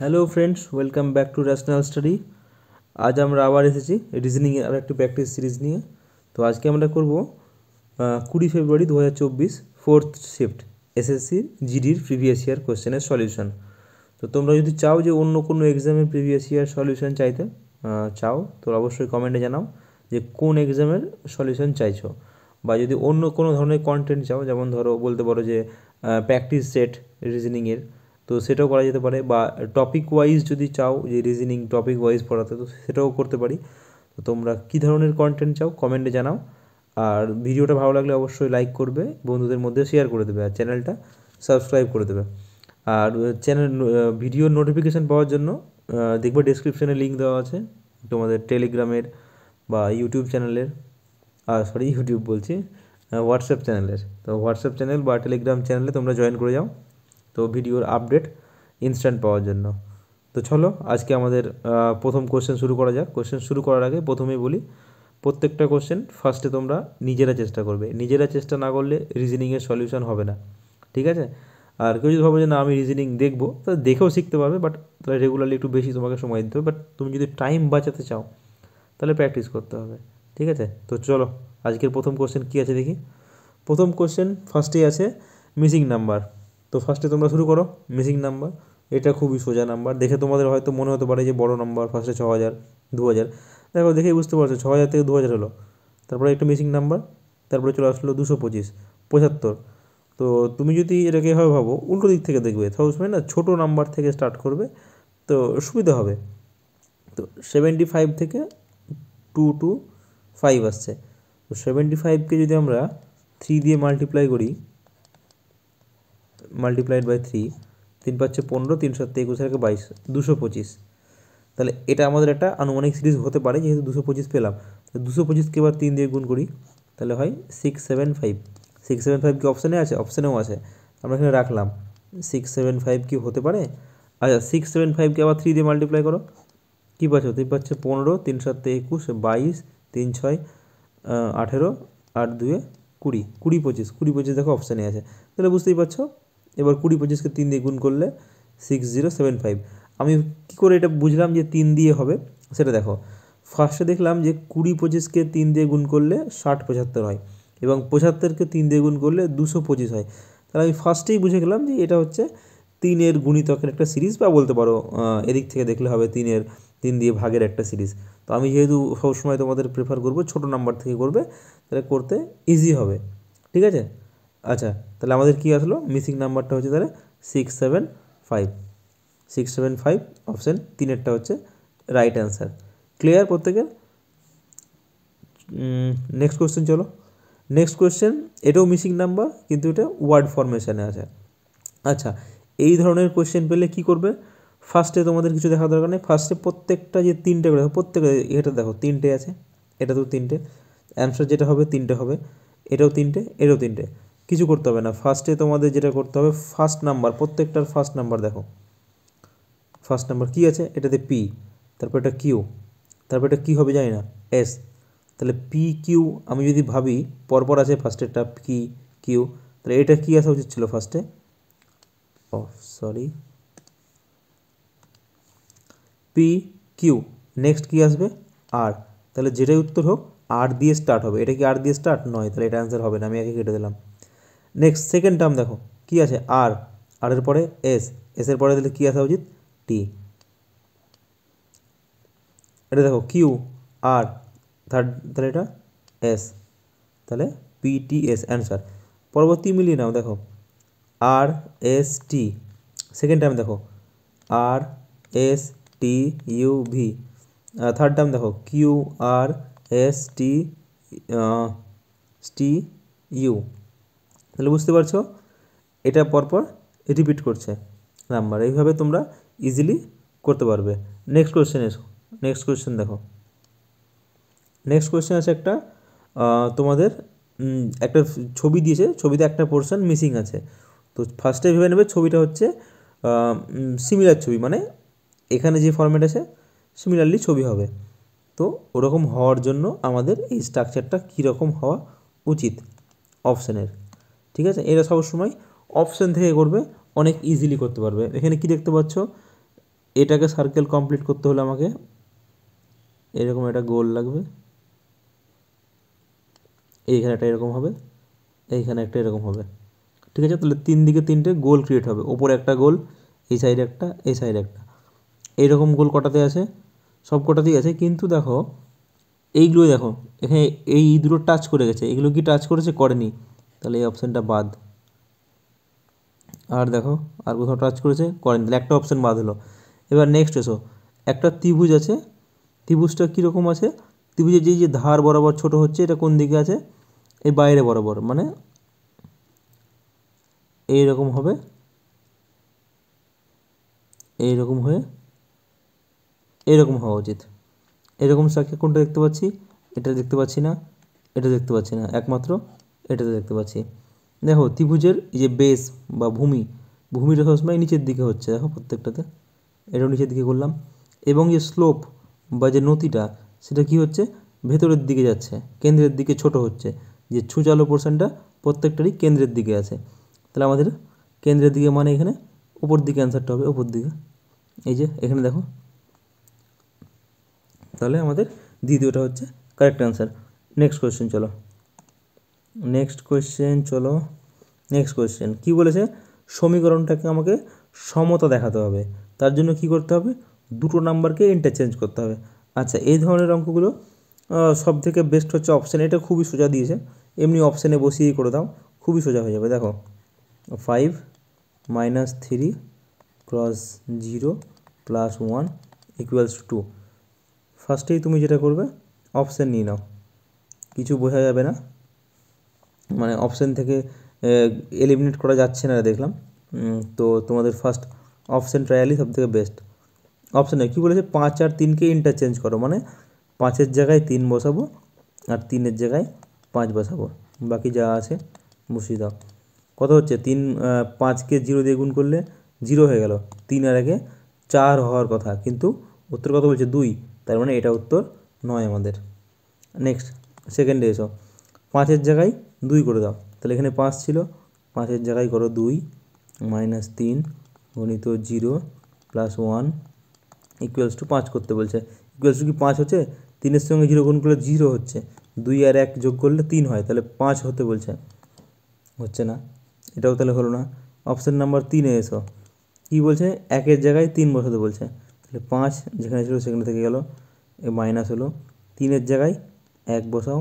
Hello friends, welcome back to rational study. আজ আমরা আবার এসেছি রিজনিংয়ের আর একটি প্র্যাকটিস সিরিজ নিয়ে। তো আজকে আমরা করব 20 ফেব্রুয়ারি 2024 ফোর্থ শিফট এসএসসি জিডির প্রিভিয়াস ইয়ার কোশ্চেনের সলিউশন। তো তোমরা যদি চাও যে অন্য কোনো এক্সামের প্রিভিয়াস ইয়ার সলিউশন চাইতে চাও, তো অবশ্যই কমেন্টে জানাও যে কোন এক্সামের সলিউশন চাইছো, বা যদি অন্য কোনো ধরনের কন্টেন্ট চাও, যেমন ধরো বলতে পারো যে প্র্যাকটিস সেট রিজনিংয়ের, তো সেটাও করা যেতে পারে, বা টপিক ওয়াইজ যদি চাও যে রিজনিং টপিক ওয়াইজ পড়াতে, তো সেটাও করতে পারি। তো তোমরা কী ধরনের কন্টেন্ট চাও কমেন্টে জানাও। আর ভিডিওটা ভালো লাগলে অবশ্যই লাইক করবে, বন্ধুদের মধ্যে শেয়ার করে দেবে, আর চ্যানেলটা সাবস্ক্রাইব করে দেবে। আর চ্যানেল ভিডিওর নোটিফিকেশান পাওয়ার জন্য দেখবে ডেসক্রিপশানে লিঙ্ক দেওয়া আছে তোমাদের টেলিগ্রামের বা ইউটিউব চ্যানেলের, ইউটিউব বলছি, হোয়াটসঅ্যাপ চ্যানেলের। তো হোয়াটসঅ্যাপ চ্যানেল বা টেলিগ্রাম চ্যানেলে তোমরা জয়েন করে যাও, তো ভিডিওর আপডেট ইনস্ট্যান্ট পাওয়ার জন্য। তো চলো আজকে আমাদের প্রথম কোশ্চেন শুরু করা যাক। কোশ্চেন শুরু করার আগে প্রথমেই বলি, প্রত্যেকটা কোশ্চেন ফার্স্টে তোমরা নিজেরা চেষ্টা করবে, নিজেরা চেষ্টা না করলে রিজনিংয়ের সলিউশন হবে না, ঠিক আছে? আর কেউ যদি ভাবো যে না আমি রিজনিং দেখবো, তাহলে দেখেও শিখতে পারবে, বাট তাহলে রেগুলারলি একটু বেশি তোমাকে সময় দিতে হবে। বাট তুমি যদি টাইম বাঁচাতে চাও তাহলে প্র্যাকটিস করতে হবে, ঠিক আছে? তো চলো আজকের প্রথম কোশ্চেন কী আছে দেখি। প্রথম কোশ্চেন ফার্স্টেই আছে মিসিং নাম্বার। তো ফার্স্টে তোমরা শুরু করো মিসিং নাম্বার। এটা খুবই সোজা নাম্বার, দেখে তোমাদের হয়তো মনে হতে পারে যে বড় নাম্বার, ফার্স্টে 6000 2000, দেখো দেখেই বুঝতে পারছো 6000 থেকে 2000 হলো। তারপরে একটা মিসিং নাম্বার, তারপরে চলে আসলো 225 75। তো তুমি যদি এটাকে এভাবে ভাবো, উল্টো দিক থেকে দেখবে, সবসময় না ছোটো নাম্বার থেকে স্টার্ট করবে, তো সুবিধা হবে। তো 75 থেকে 225 আসছে। তো 75কে যদি আমরা 3 দিয়ে মাল্টিপ্লাই করি, মাল্টিপ্লাইড বাই 3, 3 পাচ্ছে 15, 3 7 21 থেকে 22, 225। তাহলে এটা আমাদের একটা আনুমানিক সিরিজ হতে পারে, যেহেতু 225 পেলাম। তো 225কে এবার 3 দিয়ে গুণ করি, তাহলে হয় 675। 675 কি অপশানে আছে? অপশানেও আছে, আমরা এখানে রাখলাম। 675 কি হতে পারে? আচ্ছা, 675কে আবার 3 দিয়ে মাল্টিপ্লাই করো, কী পাচ্ছ? 3 পাচ্ছে 15, 3 7 21, 22, 3 6 18, 8 2 20, 20 25 দেখো অপশানে আছে, তাহলে বুঝতেই পারছো। এবার 20 25কে 3 দিয়ে গুণ করলে 6075। আমি কী করে এটা বুঝলাম যে 3 দিয়ে হবে সেটা দেখো। ফার্স্টে দেখলাম যে 20 25কে 3 দিয়ে গুণ করলে 60 75 হয়, এবং 75কে 3 দিয়ে গুণ করলে 225 হয়। তাহলে আমি ফার্স্টেই বুঝে গেলাম যে এটা হচ্ছে 3-এর গুণিতকের একটা সিরিজ, বা বলতে পারো এদিক থেকে দেখলে হবে 3 দিয়ে ভাগের একটা সিরিজ। তো আমি যেহেতু সবসময় তোমাদের প্রেফার করবো ছোটো নাম্বার থেকে করবে, তাহলে করতে ইজি হবে, ঠিক আছে? আচ্ছা, তাহলে আমাদের কী আসলো? মিসিং নাম্বারটা হচ্ছে তাহলে 675। 675 অপশান 3-এরটা হচ্ছে রাইট অ্যান্সার। ক্লিয়ার প্রত্যেকের? নেক্সট কোয়েশ্চেন চলো। নেক্সট কোয়েশ্চেন, এটাও মিসিং নাম্বার, কিন্তু এটা ওয়ার্ড ফরমেশানে আছে। আচ্ছা, এই ধরনের কোয়েশ্চেন পেলে কী করবে? ফার্স্টে তোমাদের কিছু দেখার দরকার নেই, ফার্স্টে প্রত্যেকটা যে 3টে করে দেখো, প্রত্যেকটা, এটা দেখো 3টে আছে, এটা তো 3টে, অ্যান্সার যেটা হবে 3টে হবে, এটাও 3টে, এটাও 3টে, কিছু করতে হবে না। ফার্স্টে তোমাদের যেটা করতে হবে, ফার্স্ট নাম্বার, প্রত্যেকটার ফার্স্ট নাম্বার দেখো, ফার্স্ট নাম্বার কী আছে? এটাতে পি, তারপর এটা কিউ, তারপর এটা কী হবে জানি না, এস। তাহলে পি কিউ আমি যদি ভাবি পরপর আছে, ফার্স্টেরটা পি কিউ, তাহলে এটা কী আসা উচিত ছিল ফার্স্টে? পি কিউ, নেক্সট কী আসবে? আর। তাহলে যেটাই উত্তর হোক আর দিয়ে স্টার্ট হবে। এটা কি আর দিয়ে স্টার্ট নয়, তাহলে এটা অ্যান্সার হবে না, আমি আগে কেটে দিলাম। নেক্সট সেকেন্ড টার্ম দেখো কী আছে? আর, আর এর পরে এস, এসের পরে তাহলে কী আসা উচিত? টি। এটা দেখো কিউ আর, থার্ড, তাহলে এটা এস, তাহলে পিটিএস অ্যান্সার। পরবর্তী মিলিয়ে নাও, দেখো R S T, second time দেখো R S T U V, third time দেখো Q R S T T U. তাহলে বুঝতে পারছো এটা পরপর রিপিট করছে নাম্বার, এইভাবে তোমরা ইজিলি করতে পারবে। নেক্সট কোয়েশ্চেন এসো। নেক্সট কোয়েশ্চেন দেখো, নেক্সট কোয়েশ্চেন আছে একটা, তোমাদের একটা ছবি দিয়েছে, ছবিতে একটা পোর্শন মিসিং আছে। তো ফার্স্টে ভেবে নেবে ছবিটা হচ্ছে সিমিলার ছবি, মানে এখানে যে ফরম্যাট আছে সিমিলারলি ছবি হবে। তো ওরকম হওয়ার জন্য আমাদের এই স্ট্রাকচারটা কীরকম হওয়া উচিত অপশানের, ঠিক আছে? এরা সবসময় অপশান থেকে করবে, অনেক ইজিলি করতে পারবে। এখানে কি দেখতে পাচ্ছ? এটাকে সার্কেল কমপ্লিট করতে হলে আমাকে এরকম একটা গোল লাগবে, এইখানে একটা এরকম হবে, এইখানে একটা এরকম হবে, ঠিক আছে। তাহলে 3 দিকে 3টে গোল ক্রিয়েট হবে, ওপরে একটা গোল, এই সাইডে একটা, এই সাইডে একটা, এইরকম গোল কটাতে আছে? সব কটাতেই আছে, কিন্তু দেখো এইগুলো দেখো এখানে এই দুটো টাচ করে গেছে, এগুলো কি টাচ করেছে? করেনি, তাহলে এই অপশানটা বাদ। আর দেখো আর কোথাও টাচ করেছে? করেনি, তাহলে একটা অপশান বাদ হলো। এবার নেক্সট এসো, একটা ত্রিভুজ আছে, ত্রিভুজটা কীরকম আছে? ত্রিভুজের যে ধার বরাবর ছোট হচ্ছে, এটা কোন দিকে আছে? এই বাইরে বরাবর, মানে এইরকম হবে, এইরকম হয়ে এরকম হওয়া উচিত। এরকম স্ট্রাকচার কোনটা দেখতে পাচ্ছি? এটা দেখতে পাচ্ছি না, এটা দেখতে পাচ্ছি না, একমাত্র এটাতে দেখতে পাচ্ছি। দেখো ত্রিভুজের এই যে বেস বা ভূমিটা সবসময় নিচের দিকে হচ্ছে, দেখো প্রত্যেকটাতে এটাও নিচের দিকে করলাম। এবং যে স্লোপ বা যে নতিটা, সেটা কি হচ্ছে? ভেতরের দিকে যাচ্ছে, কেন্দ্রের দিকে ছোট হচ্ছে, যে ছুঁচালো পোর্শনটা প্রত্যেকটারই কেন্দ্রের দিকে আছে। তাহলে আমাদের কেন্দ্রের দিকে মানে এখানে উপর দিকে অ্যান্সারটা হবে, উপর দিকে, এই যে এখানে দেখো। তাহলে আমাদের দ্বিতীয়টা হচ্ছে কারেক্ট অ্যান্সার। নেক্সট কোয়েশ্চেন চলো, নেক্সট কোয়েশ্চেন কী বলেছে? সমীকরণটাকে আমাকে সমতা দেখাতে হবে, তার জন্য কি করতে হবে? দুটো নাম্বারকে ইন্টারচেঞ্জ করতে হবে। আচ্ছা, এই ধরনের অঙ্কগুলো সব থেকে বেস্ট হচ্ছে অপশান, এটা খুবই সোজা দিয়েছে, এমনি অপশানে বসিয়েই করে দাও, খুবই সোজা হয়ে যাবে। দেখো 5 - 3 + 0 + 1 = 2। ফার্স্টেই তুমি যেটা করবে, অপশান নিয়ে নাও, কিছু বোঝা যাবে না, মানে অপশান থেকে এলিমিনেট করা যাচ্ছে না দেখলাম, তো তোমাদের ফার্স্ট অপশান ট্রায়ালই সব থেকে বেস্ট। অপশানে কী বলেছে? 5 আর 3কে ইন্টারচেঞ্জ করো, মানে 5-এর জায়গায় 3 বসাবো আর 3-এর জায়গায় 5 বসাবো, বাকি যা আছে বসিয়ে দাও। কত হচ্ছে? 5কে 0 দিয়ে গুণ করলে 0 হয়ে গেল, 3 আর 1-এ 4 হওয়ার কথা, কিন্তু উত্তর কত বলছে? 2, তার মানে এটা উত্তর নয় আমাদের। নেক্সট সেকেন্ডে এসো, 5-এর জায়গায় 2 করে দাও, তাহলে এখানে 5 ছিল, 5-এর জায়গায় করো 2 - 3 × 0 + 1 = 5 করতে বলছে। ইকুয়ালস টু কি 5 হচ্ছে? 3-এর সঙ্গে 0 গুণ করলে 0 হচ্ছে, 2 আর 1 যোগ করলে 3 হয়, তাহলে 5 হতে বলছে, হচ্ছে না, এটাও তাহলে হলো না। অপশান নাম্বার 3-এ এসো, কী বলছে? 1-এর জায়গায় 3 বসাতে বলছে, তাহলে 5 যেখানে ছিল সেখানে থেকে গেল, মাইনাস হলো, 3-এর জায়গায় 1 বসাও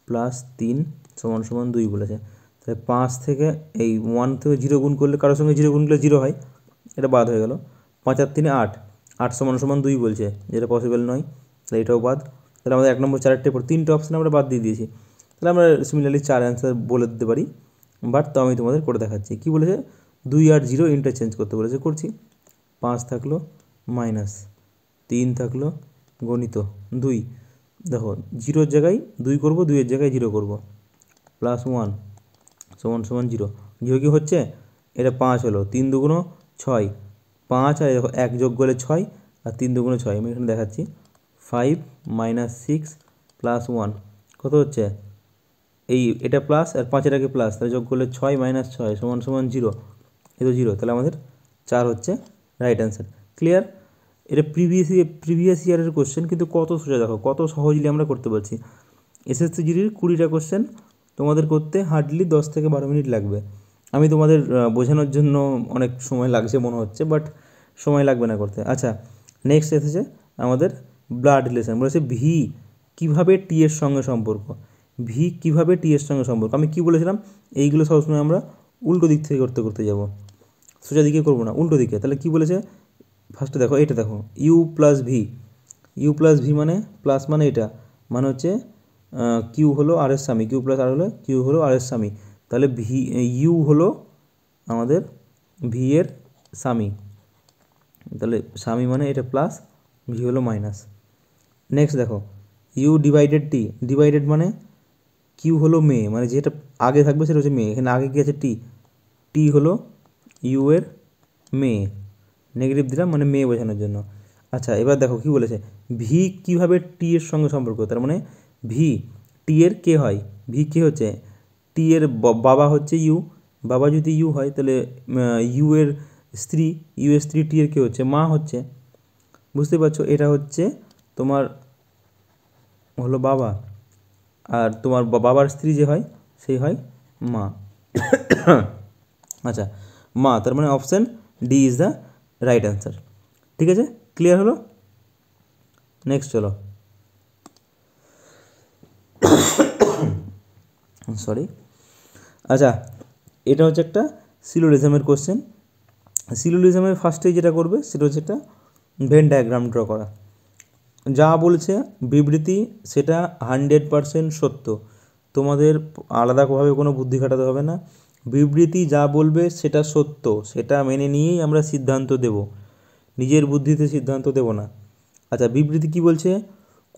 +3 = 2 বলেছে, তাহলে 5 থেকে এই 1 থেকে 0 গুণ করলে, কারোর সঙ্গে 0 গুণ করলে 0 হয়, এটা বাদ হয়ে গেল। 5 আর 3-এ 8, 8 = 2 বলছে, যেটা পসিবল নয়, তাহলে এটাও বাদ। তাহলে আমাদের 1 নম্বর 4-এর পর 3টে অপশান আমরা বাদ দিয়ে দিয়েছি, তাহলে আমরা সিমিলারলি 4 অ্যান্সার বলে দিতে পারি, বাট তো আমি তোমাদের করে দেখাচ্ছি। কী বলেছে? 2 আর 0 ইন্টারচেঞ্জ করতে বলেছে, করছি। 5 থাকলো মাইনাস, 3 থাকলো গণিত 2, দেখো 0-এর জায়গায় 2 করবো, 2-এর জায়গায় 0 করবো, +1 = 0, 0 কি হচ্ছে? এটা 5 হলো, 3 দুগুণ 6, 5 আর 1 যোগ করলে 6, আর 3 দুগুণ 6, আমি এখানে দেখাচ্ছি। 5 - 6 + 1 কত হচ্ছে? এটা প্লাস আর 5-এর আগে প্লাস, তাহলে যোগ করলে 6 - 6 = 0, এই তো 0, তাহলে আমাদের 4 হচ্ছে রাইট অ্যান্সার। ক্লিয়ার? এটা প্রিভিয়াস ইয়ারের কোশ্চেন, কিন্তু কত সোজা, দেখো কত সহজলি আমরা করতে পারছি। এসএসসি জিডির 20টা কোশ্চেন তোমাদের করতে হার্ডলি 10 থেকে 12 মিনিট লাগবে। আমি তোমাদের বোঝানোর জন্য অনেক সময় লাগছে মনে হচ্ছে, বাট সময় লাগবে না করতে। আচ্ছা, নেক্সট এসেছে আমাদের ব্লাড রিলেশন, বলেছে ভি কীভাবে টি এর সঙ্গে সম্পর্ক, ভি কীভাবে টি এর সঙ্গে সম্পর্ক। আমি কি বলেছিলাম? এইগুলো সবসময় আমরা উল্টো দিক থেকে করতে যাবো, সোজা দিকে করবো না, উল্টো দিকে। তাহলে কি বলেছে? ফার্স্টে দেখো, এটা দেখো, ইউ প্লাস ভি মানে প্লাস, মানে এটা মানে হচ্ছে কিউ হলো আর এর স্বামী, কিউ প্লাস আর হলো কিউ হলো আর এর স্বামী, তাহলে ইউ হলো আমাদের ভি এর স্বামী, তাহলে স্বামী মানে এটা প্লাস, ভি হলো মাইনাস। নেক্সট দেখো, ইউ ডিভাইডেড টি, ডিভাইডেড মানে কিউ হলো মেয়ে, মানে যেটা আগে থাকবে সেটা হচ্ছে মেয়ে, এখানে আগে কি আছে? টি হলো ইউ এর মেয়ে, নেগেটিভ দিলাম মানে মেয়ে বোঝানোর জন্য। আচ্ছা, এবার দেখো কি বলেছে, ভি কীভাবে টি এর সঙ্গে সম্পর্ক, তার মানে ভি টি এর কে হয়? ভি কে হচ্ছে? টি এর বাবা হচ্ছে ইউ, বাবা যদি ইউ হয় তাহলে ইউ এর স্ত্রী, ইউ স্ত্রী, টি এর কে হচ্ছে মা হচ্ছে, বুঝতে পারছো? এটা হচ্ছে তোমার হলো বাবা, আর তোমার বাবার স্ত্রী যে হয় সেই হয় মা। আচ্ছা, মা, তার মানে option D is the right answer. ঠিক আছে, ক্লিয়ার হলো? নেক্সট চলো, সরি। আচ্ছা, এটা হচ্ছে একটা সিলোজিজমের কোশ্চেন। সিলোজিজমের ফার্স্টে যেটা করবে সেটা হচ্ছে একটা ভেন ডায়াগ্রাম ড্র করা। যা বলছে বিবৃতি সেটা 100% সত্য, তোমাদের আলাদাভাবে কোনো বুদ্ধি খাটাতে হবে না। বিবৃতি যা বলবে সেটা সত্য, সেটা মেনে নিয়েই আমরা সিদ্ধান্ত দেব, নিজের বুদ্ধিতে সিদ্ধান্ত দেব না। আচ্ছা, বিবৃতি কি বলছে?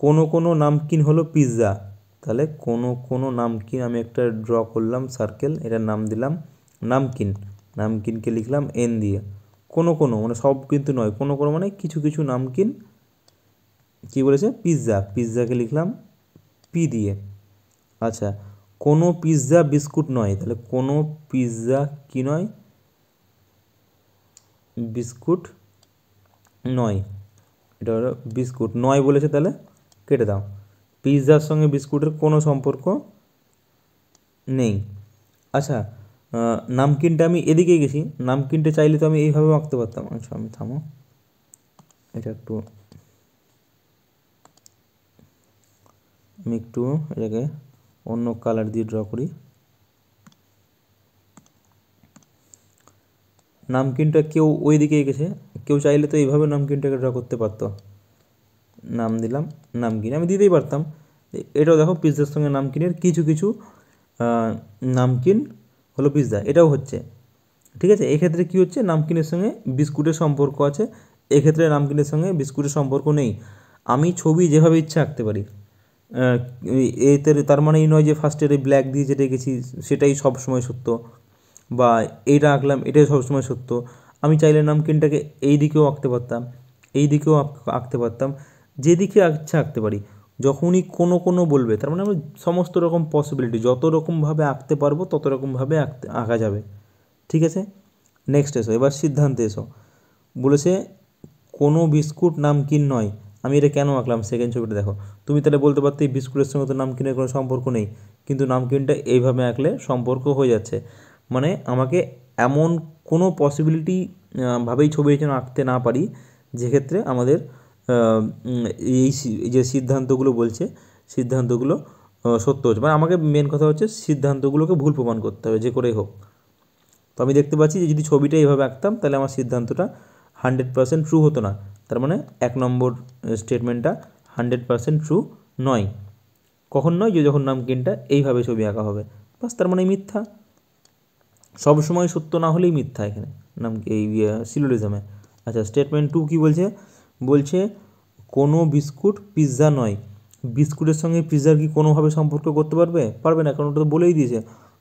কোনো কোনো নামকিন হলো পিৎজা, তাহলে কোনো কোনো নামকিন আমি একটা ড্র করলাম সার্কেল, এটার নাম দিলাম নামকিন, নামকিনকে লিখলাম এন দিয়ে। কোনো কোনো মানে সব কিন্তু নয়, কোনো কোনো মানে কিছু কিছু নামকিন কী বলেছে? পিৎজা, পিৎজাকে লিখলাম পি দিয়ে। আচ্ছা, কোনো পিৎজা বিস্কুট নয়, তাহলে কোনো পিৎজা কি নয়? বিস্কুট নয়, এটা হলো বিস্কুট নয় বলেছে, তাহলে কেটে দাও। পিৎজার সঙ্গে বিস্কুটের কোনো সম্পর্ক নেই। আচ্ছা, নামকিনটা আমি এদিকে গেছি, নামকিনটা চাইলে তো আমি এইভাবেও আঁকতে পারতাম। আচ্ছা, আমি থামো, এটা একটু আমি একটু এটাকে অন্য কালার দিয়ে ড্র করি। নামকিনটা কেউ ওই দিকে গেছে, কেউ চাইলে তো এইভাবে নামকিনটাকে ড্র করতে পারতো। নাম দিলাম নামকিন, আমি দিতেই পারতাম। এটাও দেখো পিৎজার সঙ্গে নামকিনের কিছু কিছু নামকিন হলো পিৎজা, এটাও হচ্ছে। ঠিক আছে, এক্ষেত্রে কী হচ্ছে? নামকিনের সঙ্গে বিস্কুটের সম্পর্ক আছে, এক্ষেত্রে নামকিনের সঙ্গে বিস্কুটের সম্পর্ক নেই। আমি ছবি যেভাবে ইচ্ছা আঁকতে পারি, এতে তার মানে এই নয় যে ফার্স্টের এই ব্ল্যাক দিয়ে যেটা এঁকেছি সেটাই সবসময় সত্য, বা এইটা আঁকলাম এটাই সবসময় সত্য। আমি চাইলে নামকিনটাকে এই দিকেও আঁকতে পারতাম, এই দিকেও আঁকতে পারতাম, যেদিকে ইচ্ছা আঁকতে পারি। যখনই কোনো কোনো বলবে তার মানে আমি সমস্ত রকম পসিবিলিটি যত রকমভাবে আঁকতে পারবো তত রকমভাবে আঁকা যাবে। ঠিক আছে, নেক্সট এসো, এবার সিদ্ধান্তে এসো। বলেছে কোনো বিস্কুট নামকিন নয়, আমি এটা কেন আঁকলাম? সেকেন্ড ছবিটা দেখো, তুমি তাহলে বলতে পারতে এই বিস্কুটের সঙ্গে তো নামকিনের কোনো সম্পর্ক নেই, কিন্তু নামকিনটা এইভাবে আঁকলে সম্পর্ক হয়ে যাচ্ছে। মানে আমাকে এমন কোনো পসিবিলিটি ভাবেই ছবি যেন আঁকতে না পারি যেক্ষেত্রে আমাদের এই যে সিদ্ধান্তগুলো বলছে সিদ্ধান্তগুলো সত্য হচ্ছে। মানে আমাকে মেন কথা হচ্ছে সিদ্ধান্তগুলোকে ভুল প্রমাণ করতে হবে যে করেই হোক। তো আমি দেখতে পাচ্ছি যে যদি ছবিটা এইভাবে আঁকতাম তাহলে আমার সিদ্ধান্তটা 100% ট্রু হতো না, তার মানে 1 নম্বর স্টেটমেন্টটা 100% ট্রু নয়। কখন নয়? যে যখন নামকিনটা এইভাবে ছবি আঁকা হবে, বাস, তার মানে মিথ্যা। সব সময় সত্য না হলেই মিথ্যা এখানে নাম এই সিলোজিজমে। আচ্ছা, স্টেটমেন্ট 2 কী বলছে? বলছে কোনো বিস্কুট পিৎজা নয়। বিস্কুটের সঙ্গে পিৎজার কি কোনোভাবে সম্পর্ক করতে পারবে? পারবে না, কারণ ওটা তো বলেই দিয়েছে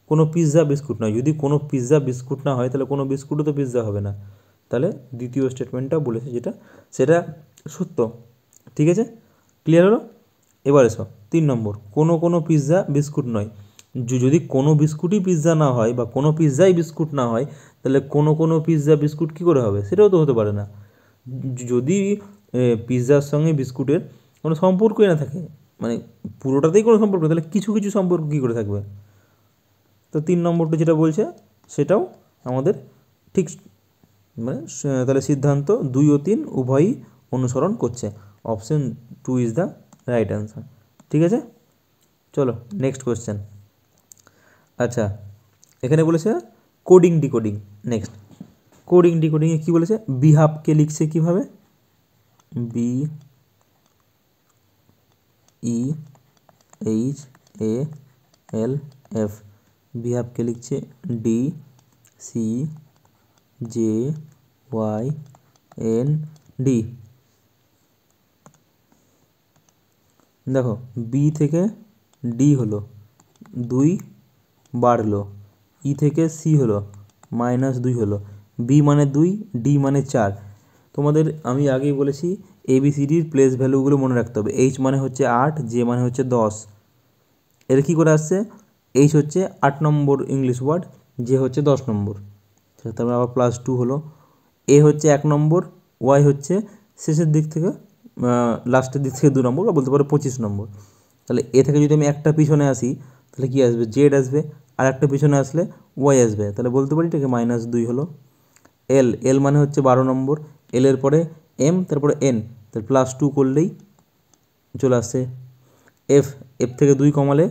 কোনো পিৎজা বিস্কুট নয়। যদি কোনো পিৎজা বিস্কুট না হয় তাহলে কোনো বিস্কুটও তো পিৎজা হবে না। তাহলে দ্বিতীয় স্টেটমেন্টটা বলেছে যেটা সেটা সত্য। ঠিক আছে, ক্লিয়ার হলো? এবার এসো 3 নম্বর, কোনো কোনো পিৎজা বিস্কুট নয়। যদি কোনো বিস্কুটই পিৎজা না হয় বা কোনো পিৎজাই বিস্কুট না হয় তাহলে কোনো কোনো পিৎজা বিস্কুট কী করে হবে? সেটাও তো হতে পারে না। যদি পিৎজার সঙ্গে বিস্কুটের কোনো সম্পর্কই না থাকে, মানে পুরোটাতেই কোনো সম্পর্ক, তাহলে কিছু কিছু সম্পর্ক কী করে থাকবে? তো 3 নম্বরটা যেটা বলছে সেটাও আমাদের ঠিক, মানে তাহলে সিদ্ধান্ত 2 ও 3 উভয়ই অনুসরণ করছে। Option 2 is the right answer. ঠিক আছে, চলো নেক্সট কোয়েশ্চেন। আচ্ছা, এখানে বলেছে কোডিং ডিকোডিং। নেক্সট, কোডিং ডিকোডিংয়ে কী বলেছে? বিহাফকে লিখছে কীভাবে? BEHALF, বিহাফকে লিখছে DCJYND। দেখো, বি থেকে ডি হলো 2 বাড়লো, ই থেকে সি হলো -2 হলো, বি মানে 2, ডি মানে 4। তোমাদের আমি আগেই বলেছি ABCDর প্লেস ভ্যালুগুলো মনে রাখতে হবে। এইচ মানে হচ্ছে 8, জে মানে হচ্ছে 10। এর কী করে আসছে? এইচ হচ্ছে 8 নম্বর ইংলিশ ওয়ার্ড, জে হচ্ছে 10 নম্বর, তারপরে আবার +2 হলো। এ হচ্ছে 1 নম্বর, ওয়াই হচ্ছে শেষের দিক থেকে লাস্টের দিক থেকে 2 নম্বর, বা বলতে পারো 25 নম্বর। তাহলে এ থেকে যদি আমি একটা পিছনে আসি তাহলে কী আসবে, জেড আসবে, আর একটা পিছনে আসলে ওয়াই আসবে, তাহলে বলতে পারি এটাকে -2 হলো। এল, এল মানে হচ্ছে 12 নম্বর, এল এর পরে এম, তারপরে এন, তাহলে +2 করলেই চলে আসছে। এফ, এফ থেকে 2 কমালে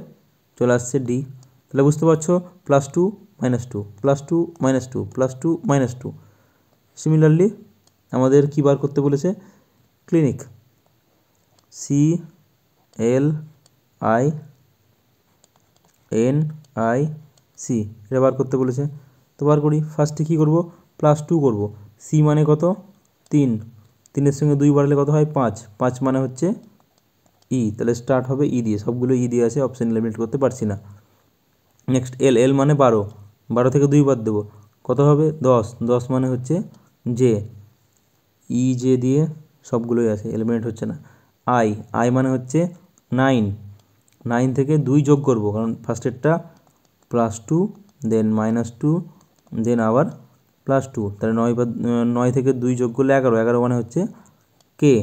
চলে আসছে ডি। তাহলে বুঝতে পারছো, +2 -2 +2 -2 +2 -2। সিমিলারলি আমাদের কী বার করতে বলেছে, ক্লিনিক, CLINIC, এটা বার করতে বলেছে। তো বার করি, ফার্স্টে কী করবো, +2 করবো। সি মানে কত, 3, 3-এর সঙ্গে 2 বাড়ালে কত হয়, 5, 5 মানে হচ্ছে ই, তাহলে স্টার্ট হবে ই দিয়ে, সবগুলো ই দিয়ে আছে, অপশান এলিমিনেট করতে পারছি না। নেক্সট এল, এল মানে 12, 12 থেকে 2 বাদ দেবো, কত হবে 10, 10 মানে হচ্ছে জে, ই জে দিয়ে সবগুলোই আছে, এলিমিনেট হচ্ছে না। আই, আই মানে হচ্ছে 9, 9 থেকে 2 যোগ করবো, কারণ ফার্স্টেরটা +2, দেন -2, দেন আবার +2, তাহলে 9 থেকে 2 যোগ করলে 11, 11 মানে হচ্ছে কে।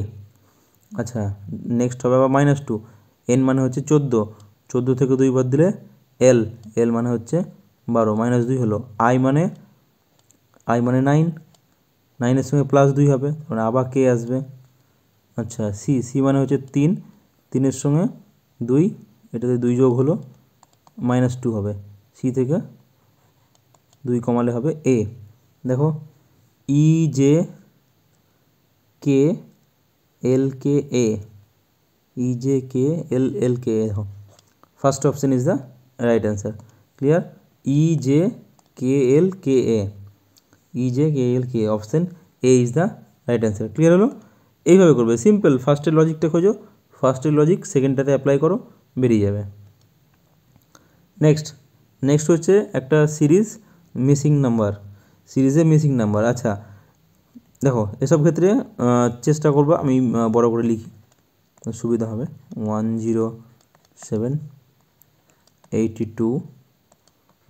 আচ্ছা, নেক্সট হবে আবার -2, এন মানে হচ্ছে 14, 14 থেকে 2 বাদ দিলে এল, এল মানে হচ্ছে 12, -2 হলো। আই মানে 9, 9-এর সঙ্গে +2 হবে, মানে আবার কে আসবে। আচ্ছা, সি, সি মানে হচ্ছে 3, 3-এর সঙ্গে 2, এটাতে 2 যোগ হলো -2 হবে, সি থেকে 2 কমালে হবে এ। দেখো, ই জে কে এল কে এ, ই জে কে এল এল কে এ, দেখো first option is the right answer. Clear, E J K L K A, E J K L K, option A is the right answer. Clear হলো, এইভাবে করবে, simple. ফার্স্টের লজিকটা খোঁজো, ফার্স্টের logic সেকেন্ডটাতে apply করো, বেরিয়ে যাবে। নেক্সট হচ্ছে একটা সিরিজ মিসিং নাম্বার, সিরিজে মিসিং নাম্বার। আচ্ছা দেখো, এসব ক্ষেত্রে চেষ্টা করবো আমি বড় করে লিখি, সুবিধা হবে। 107 82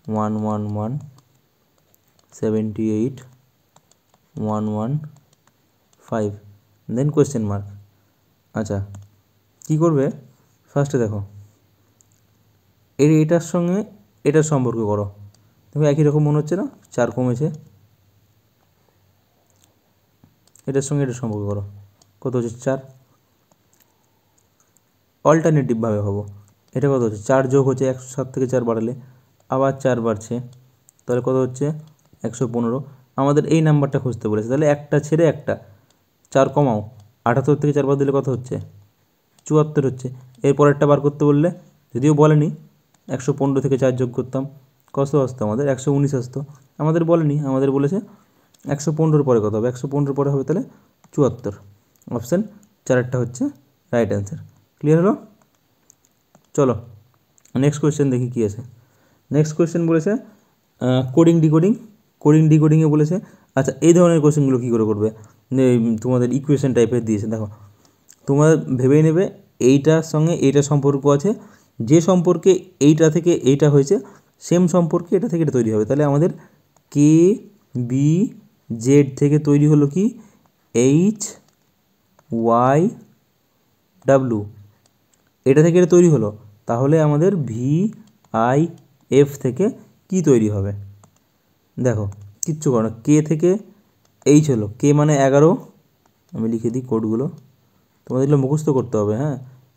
111 78 115, দেন কোয়েশ্চেন মার্ক। আচ্ছা, কী করবে, ফার্স্টে দেখো এটার সঙ্গে এটার সম্পর্ক করো, দেখো একই রকম মনে হচ্ছে না, 4 কমেছে। এটার সঙ্গে এটার সম্পর্ক করো, কত হচ্ছে 4। অল্টারনেটিভভাবে হবো, এটা কত হচ্ছে 4 যোগ হচ্ছে 107 থেকে 4 বাড়ালে আবার 4 বাড়ছে, তাহলে কত হচ্ছে 115। আমাদের এই নাম্বারটা খুঁজতে বলেছে, তাহলে একটা ছেড়ে একটা 4 কমাও, 78 থেকে 4 বাদ দিলে কত হচ্ছে 74 হচ্ছে। এরপরেরটা বার করতে বললে, যদিও বলেনি 115 থেকে 4 যোগ করতাম, কত আসতো আমাদের 119 আসতো, আমাদের বলেনি, আমাদের বলেছে 115 পরে কত হবে, 115 পরে হবে তাহলে 74, অপশান 4-টা হচ্ছে রাইট অ্যান্সার। ক্লিয়ার হলো, চলো নেক্সট কোয়েশ্চেন দেখি কী আছে। নেক্সট কোয়েশ্চেন বলেছে কোডিং ডিকোডিং, কোডিং ডিকোডিংয়ে বলেছে। আচ্ছা, এই ধরনের কোয়েশ্চেনগুলো কী করে করবে, তোমাদের ইকুয়েশন টাইপের দিয়েছে, দেখো তোমরা ভেবেই নেবে এইটার সঙ্গে এইটা সম্পর্ক আছে, যে সম্পর্কে এইটা থেকে এইটা হয়েছে সেম সম্পর্কে এটা থেকে এটা তৈরি হবে। তাহলে আমাদের কে বি জেড থেকে তৈরি হলো কি এইচ ওয়াই ডাব্লু, এটা থেকে এটা তৈরি হলো, তাহলে আমাদের ভি আই এফ থেকে কি তৈরি হবে। দেখো কিচ্ছু করো না, কে থেকে এইচ হলো, কে মানে 11, আমি লিখে দিই কোডগুলো, তোমাদের এগুলো মুখস্থ করতে হবে। হ্যাঁ,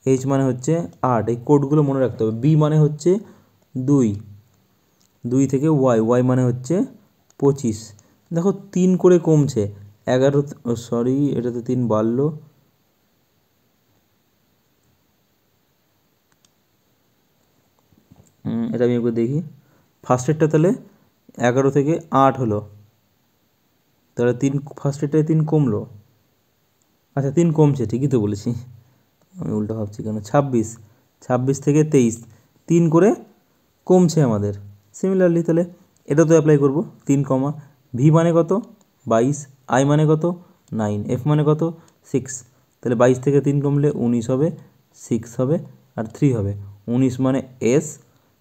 এইচ মানে হচ্ছে 8, এই কোডগুলো মনে রাখতে হবে। বি মানে হচ্ছে 2, 2 থেকে ওয়াই, ওয়াই মানে হচ্ছে 25। দেখো 3 করে কমছে, 11, সরি এটাতে 3 বাড়লো, এটা আমি একবার দেখি, ফার্স্টেরটা তাহলে 11 থেকে 8 হলো, তাহলে 3 ফার্স্টেরটায় 3 কমলো। আচ্ছা 3 কমছে, ঠিকই তো বলেছি, আমি উল্টো ভাবছি কেন। 26, 26 থেকে 23, 3 করে কমছে আমাদের। সিমিলারলি তাহলে এটা তো অ্যাপ্লাই করবো, 3 কমা, ভি মানে কত 22, আই মানে কত 9, এফ মানে কত 6, তাহলে 22 থেকে 3 কমলে 19 হবে, 6 হবে আর 3 হবে। 19 মানে এস,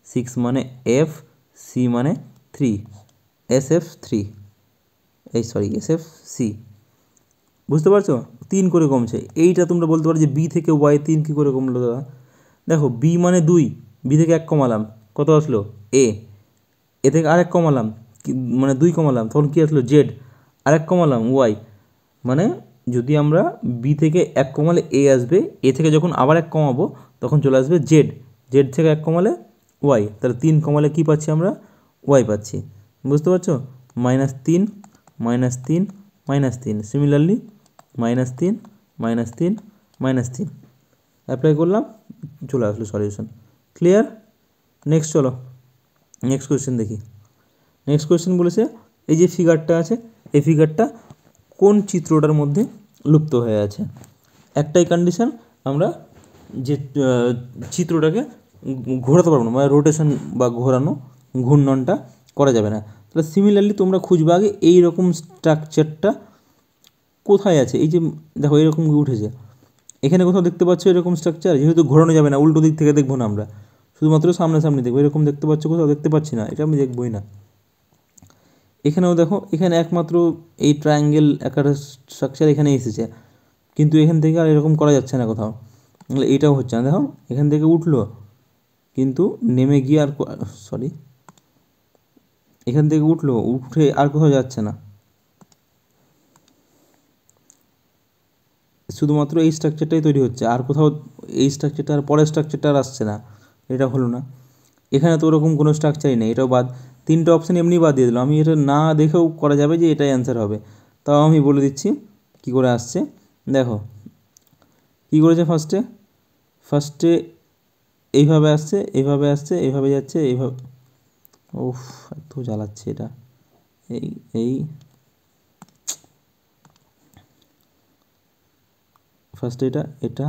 6 মানে এফ, সি মানে 3, এস এফ 3, SFC। বুঝতে পারছো? 3 করে কমছে। এইটা তোমরা বলতে পারো যে বি থেকে ওয়াই 3 কী করে কমলো দাদা? দেখো বি মানে 2, বি থেকে 1 কমালাম, কত আসলো? এ থেকে আরেক কমালাম, মানে 2 কমালাম, তখন কী আসলো? জেড। আরেক কমালাম, ওয়াই। মানে যদি আমরা বি থেকে 1 কমালে এ আসবে, এ থেকে যখন আবার 1 কমাবো তখন চলে আসবে জেড, জেড থেকে 1 কমালে ওয়াই, তাহলে 3 কমালে কী পাচ্ছি আমরা? ওয়াই পাচ্ছি। বুঝতে পারছো? -3 -3 -3, সিমিলারলি -3 -3 -3 অ্যাপ্লাই করলাম, চলে আসলো সলিউশন। ক্লিয়ার? নেক্সট চলো, নেক্সট কোয়েশ্চেন দেখি। নেক্সট কোয়েশ্চেন বলেছে এই যে ফিগারটা আছে, এই ফিগারটা কোন চিত্রটার মধ্যে লুপ্ত হয়ে আছে? একটাই কন্ডিশন, আমরা যে চিত্রটাকে ঘোরাতে পারবো না, মানে রোটেশন বা ঘূর্ণনটা করা যাবে না। তাহলে সিমিলারলি তোমরা খুঁজবে আগে এইরকম স্ট্রাকচারটা কোথায় আছে। এই যে দেখো এরকম উঠেছে, এখানে কোথাও দেখতে পাচ্ছ এরকম স্ট্রাকচার? যেহেতু ঘোরানো যাবে না, উল্টো দিক থেকে দেখবো না আমরা, শুধুমাত্র সামনাসামনি দেখবো। এরকম দেখতে পাচ্ছ কোথাও? দেখতে পাচ্ছি না, এটা আমি দেখবই না। এখানেও দেখো, এখানে একমাত্র এই ট্রায়াঙ্গেল আকারের স্ট্রাকচার এখানে এসেছে, কিন্তু এখান থেকে আর এরকম করা যাচ্ছে না কোথাও। তাহলে এইটাও হচ্ছে না। দেখো এখান থেকে উঠলো, কিন্তু নেমে গিয়ে আর এখান থেকে উঠে আর কোথাও যাচ্ছে না, শুধুমাত্র এই স্ট্রাকচারটাই তৈরি হচ্ছে, আর কোথাও এই স্ট্রাকচারটা আর পরের স্ট্রাকচারটা আর আসছে না। এটা হলো না। এখানে তো ওরকম কোনো স্ট্রাকচারই নেই, এটাও বাদ। 3টে অপশান এমনি বাদ দিয়ে দিলাম। আমি এটা না দেখেও করা যাবে যে এটাই অ্যান্সার হবে, তাও আমি বলে দিচ্ছি কী করে আসছে। দেখো কী করেছে, ফার্স্টে এইভাবে আসছে, এইভাবে আসছে, এইভাবে যাচ্ছে, এইভাবে। ওফ, এত জ্বালাচ্ছে এটা। এই ফার্স্টে এটা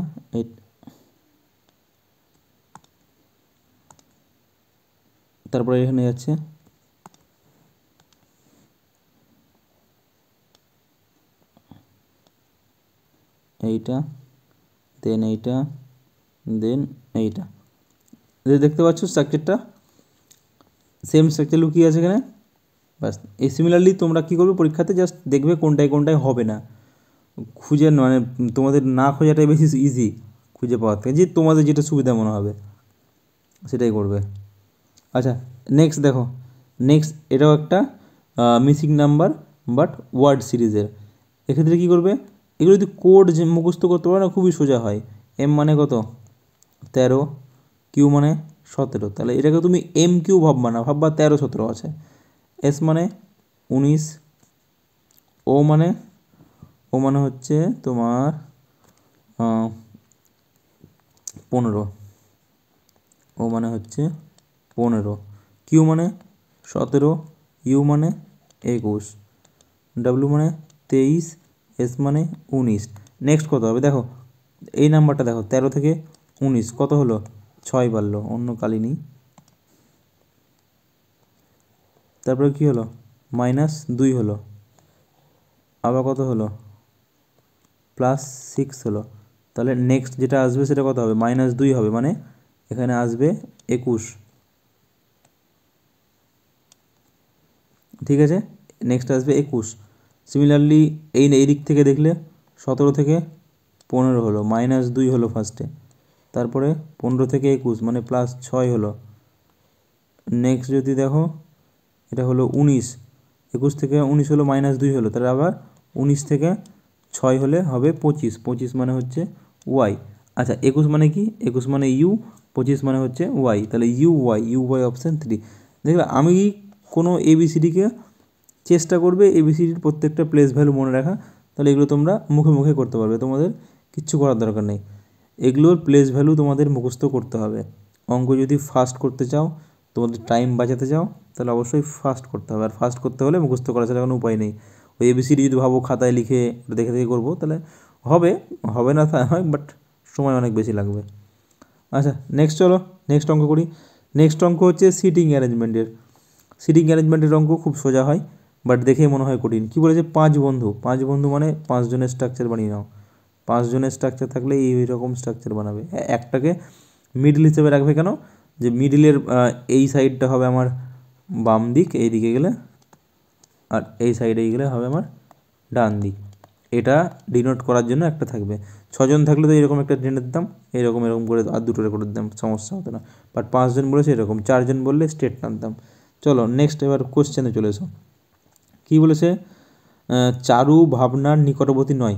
তারপরে এখানে যাচ্ছে, এইটা, দেন এইটা, দেন এইটা। দেখতে পাচ্ছ স্ট্রাকচারটা, সেম স্ট্রাকচার লুকিয়ে আছে এখানে। ব্যাস, এই সিমিলারলি তোমরা কী করবে পরীক্ষাতে, জাস্ট দেখবে কোনটায় কোনটায় হবে না, খুঁজে, মানে তোমাদের না খোঁজাটাই বেশি ইজি খুঁজে পাওয়ার থেকে, যে তোমাদের যেটা সুবিধা মনে হবে সেটাই করবে। আচ্ছা নেক্সট দেখো, নেক্সট এটাও একটা মিসিং নাম্বার বাট ওয়ার্ড সিরিজের। এক্ষেত্রে কী করবে, এগুলো যদি কোড যে মুখস্থ করতে পারো না, খুবই সোজা হয়। এম মানে কত? 13, কিউ মানে 17, তাহলে এটাকে তুমি এম কিউ ভাববা না, ভাববা 13 17 আছে। এস মানে 19, ও মানে হচ্ছে তোমার 15, ও মানে হচ্ছে 15, কিউ মানে 17, ইউ মানে 21, ডাব্লিউ মানে 23, এস মানে 19। নেক্সট কত হবে দেখো, এই নাম্বারটা দেখো, 13 থেকে 19 কত হলো? 6 বাড়লো, অন্য কালি নেই। তারপরে কী হলো? -2 হলো, আবার কত হলো? +6 হলো। তাহলে নেক্সট যেটা আসবে সেটা কত হবে? -2 হবে, মানে এখানে আসবে 21। ঠিক আছে, নেক্সট আসবে 21। সিমিলারলি এই দিক থেকে দেখলে 17 থেকে 15 হলো, -2 হলো ফার্স্টে, তারপরে 15 থেকে 21 মানে +6 হলো। নেক্সট যদি দেখো, এটা হলো 19, 21 থেকে 19 হলো, -2 হলো, তাহলে আবার 19 থেকে 6 হলে হবে 25, 25 মানে হচ্ছে ওয়াই। আচ্ছা 21 মানে কি? 21 মানে ইউ, 25 মানে হচ্ছে ওয়াই, তাহলে ইউ ওয়াই অপশান 3। দেখবে আমি কোনো এবিসিডিকে চেষ্টা করবে এবিসিডির প্রত্যেকটা প্লেস ভ্যালু মনে রাখা, তাহলে এগুলো তোমরা মুখে মুখে করতে পারবে, তোমাদের কিচ্ছু করার দরকার নেই। এগুলোর প্লেস ভ্যালু তোমাদের মুখস্থ করতে হবে। অঙ্ক যদি ফাস্ট করতে চাও, তোমাদের টাইম বাঁচাতে চাও, তাহলে অবশ্যই ফাস্ট করতে হবে। আর ফাস্ট করতে হলে মুখস্থ করা ছাড়া কোনো উপায় নেই। ওই এবিসিডি যদি ভাবো খাতায় লিখে দেখে দেখে করবো, তাহলে হবে না তা হয়, বাট সময় অনেক বেশি লাগবে। আচ্ছা নেক্সট চলো, নেক্সট অঙ্ক করি। নেক্সট অঙ্ক হচ্ছে সিটিং অ্যারেঞ্জমেন্টের। সিটিং অ্যারেঞ্জমেন্টের অঙ্ক খুব সোজা হয়, বাট দেখেই মনে হয় কঠিন। কী বলেছে? 5 বন্ধু মানে 5 জনের স্ট্রাকচার বানিয়ে নাও। 5 জনের স্ট্রাকচার থাকলে এইরকম স্ট্রাকচার বানাবে। একটাকে মিডল হিসেবে রাখবে, কেন? যে মিডিলের এই সাইডটা হবে আমার বাম দিক, এই দিকে গেলে, আর এই সাইডে গেলে হবে আমার ডান দিক। এটা ডিনোট করার জন্য একটা থাকবে। 6 জন থাকলে তো এরকম একটা টেনে দিতাম, এরকম করে আর দুটো করে দিতাম, সমস্যা হতো না। বাট 5 জন বলেছে এরকম, 4 জন বললে স্ট্রেট টানতাম। চলো নেক্সট এবার কোশ্চেনে চলে এসো। কী বলেছে? চারু ভাবনার নিকটবর্তী নয়।